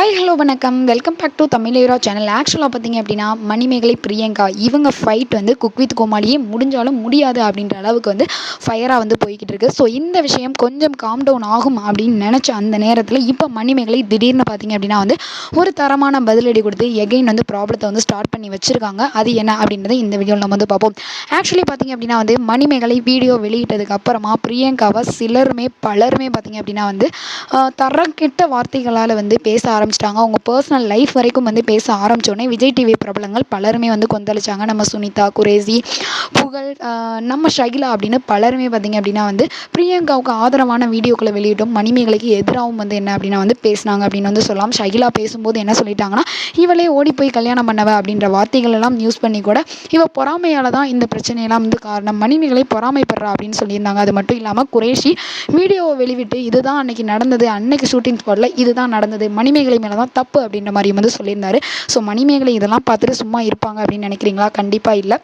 Hi hello வணக்கம். Welcome back to Tamil hero channel. ஆக்சுவலாக பார்த்தீங்க அப்படின்னா மணிமேகலை பிரியங்கா இவங்க ஃபைட் வந்து குக் வித் கோமாளியே முடிஞ்சாலும் முடியாது அப்படின்ற அளவுக்கு வந்து ஃபயராக வந்து போய்கிட்டு இருக்கு. ஸோ இந்த விஷயம் கொஞ்சம் காம் டவுன் ஆகும் அப்படின்னு நினச்ச அந்த நேரத்தில் இப்போ மணிமேகலை திடீர்னு பார்த்தீங்க அப்படின்னா வந்து ஒரு தரமான பதிலடி கொடுத்து எகைன் வந்து ப்ராப்ளத்தை வந்து ஸ்டார்ட் பண்ணி வச்சுருக்காங்க. அது என்ன அப்படின்றத இந்த வீடியோவில் நம்ம வந்து பார்ப்போம். ஆக்சுவலி பார்த்தீங்க அப்படின்னா வந்து மணிமேகலை வீடியோ வெளியிட்டதுக்கு அப்புறமா பிரியங்காவை பலருமே பார்த்தீங்க அப்படின்னா வந்து தரக்கெட்ட வார்த்தைகளால் வந்து பேச ஆரம்பிச்சிட்டாங்க. அவங்க பர்சனல் லைஃப் வரைக்கும் வந்து பேச ஆரம்பித்தோடனே விஜய் டிவி பிரபலங்கள் பலருமே வந்து கொந்தளிச்சாங்க. நம்ம சுனிதா, குரேசி, புகழ், நம்ம ஷகிலா அப்படின்னு பலருமே பார்த்திங்க அப்படின்னா வந்து பிரியங்காவுக்கு ஆதரவான வீடியோக்களை வெளியிட்டும் மணிமேகலைக்கு எதிராகவும் வந்து என்ன அப்படின்னா வந்து பேசினாங்க அப்படின்னு வந்து சொல்லலாம். ஷகிலா பேசும்போது என்ன சொல்லிட்டாங்கன்னா, இவளே ஓடி போய் கல்யாணம் பண்ணவ அப்படின்ற வார்த்தைகள் எல்லாம் யூஸ் பண்ணி கூட இவ பொறாமையால் தான் இந்த பிரச்சனையெல்லாம் வந்து காரணம், மணிமேகலை பொறாமைப்படுறா அப்படின்னு சொல்லியிருந்தாங்க. அது மட்டும் இல்லாமல் குரேஷி வீடியோவை வெளிவிட்டு இதுதான் அன்னைக்கு நடந்தது, அன்னைக்கு ஷூட்டிங் ஸ்பாட்டில் இதுதான் நடந்தது, மணிமேகலை மேலே தான் தப்பு அப்படின்ற மாதிரி வந்து சொல்லியிருந்தாரு. ஸோ மணிமேகலை இதெல்லாம் பார்த்துட்டு சும்மா இருப்பாங்க அப்படின்னு நினைக்கிறீங்களா? கண்டிப்பாக இல்லை.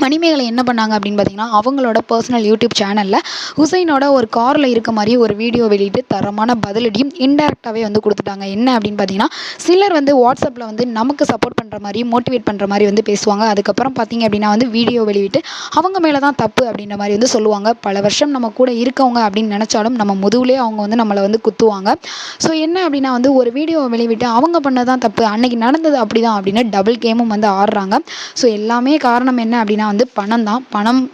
மணிமேகலை என்ன பண்ணாங்க அப்படின்னு பார்த்தீங்கன்னா, அவங்களோட பர்சனல் யூடியூப் சேனலில் ஹுசைனோட ஒரு காரில் இருக்க மாதிரி ஒரு வீடியோ வெளியிட்டு தரமான பதிலடியும் இன்டெரக்டாகவே வந்து கொடுத்துட்டாங்க. என்ன அப்படின்னு பார்த்தீங்கன்னா, சிலர் வந்து வாட்ஸ்அப்பில் வந்து நமக்கு சப்போர்ட் பண்ணுற மாதிரி மோட்டிவேட் பண்ணுற மாதிரி வந்து பேசுவாங்க. அதுக்கப்புறம் பார்த்தீங்க அப்படின்னா வந்து வீடியோ வெளியிட்டு அவங்க மேலே தான் தப்பு அப்படின்ற மாதிரி வந்து சொல்லுவாங்க. பல வருஷம் நம்ம கூட இருக்கவங்க அப்படின்னு நினச்சாலும் நம்ம முதுகுலே அவங்க வந்து நம்மளை வந்து குத்துவாங்க. ஸோ என்ன அப்படின்னா வந்து ஒரு வீடியோவை வெளிவிட்டு அவங்க பண்ணதான் தப்பு, அன்னைக்கு நடந்தது அப்படி தான் அப்படின்னு டபுள் கேமும் வந்து ஆடுறாங்க. ஸோ எல்லாமே காரணம் என்ன அப்படின்னா வந்து பணம் தான்.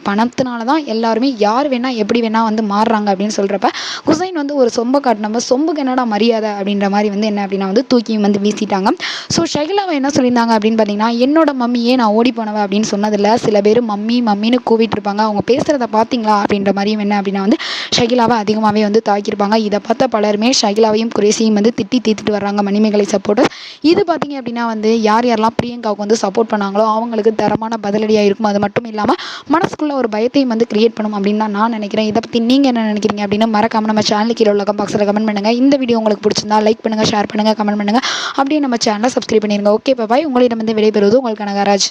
பணத்தினால தான் எல்லாருமே யார் வேணால் எப்படி வேணால் வந்து மாறுறாங்க அப்படின்னு சொல்கிறப்ப ஹுசைன் வந்து ஒரு சொம்பை காட்டினப்ப சொம்புக்கு என்னடா மரியாதை அப்படின்ற மாதிரி வந்து என்ன அப்படின்னா வந்து தூக்கி வந்து வீசிட்டாங்க. ஸோ ஷகிலாவை என்ன சொல்லியிருந்தாங்க அப்படின்னு பார்த்தீங்கன்னா, என்னோட மம்மியே நான் ஓடி போனவன் அப்படின்னு சொன்னதில்லை, சில பேர் மம்மி மம்மின்னு கூவிட்டு இருப்பாங்க, அவங்க பேசுகிறத பார்த்தீங்களா அப்படின்ற மாதிரியும் என்ன அப்படின்னா வந்து ஷகிலாவை அதிகமாகவே வந்து தாக்கியிருப்பாங்க. இதை பார்த்த பலருமே ஷகிலாவையும் குரேசியும் வந்து திட்டி தீர்த்துட்டு வர்றாங்க மணிமேகலை சப்போர்ட்டர்ஸ். இது பார்த்தீங்க அப்படின்னா வந்து யாரெல்லாம் பிரியங்காவுக்கு வந்து சப்போர்ட் பண்ணாங்களோ அவங்களுக்கு தரமான பதிலடியாக இருக்கும். அது மட்டும் இல்லாமல் மனசுக்குள்ள ஒரு பயத்தையும் வந்து கிரியேட் பண்ணும் அப்படின்னு தான் நான் நினைக்கிறேன். இதை பற்றி நீங்கள் என்ன நினைக்கிறீங்க அப்படின்னு மறக்காம நம்ம சேனலுக்கு கீழே உள்ள பாக்ஸில் கமெண்ட் பண்ணுங்கள். இந்த வீடியோ உங்களுக்கு பிடிச்சிருந்தா லைக் பண்ணுங்கள், ஷேர் பண்ணுங்கள், கமெண்ட் பண்ணுங்கள். அப்படியே நம்ம சேனலை சப்ஸ்கிரைப் பண்ணிடுங்க. Okay bye. உங்களிடம் வந்து விடைபெறுவது உங்கள் கனகராஜ்.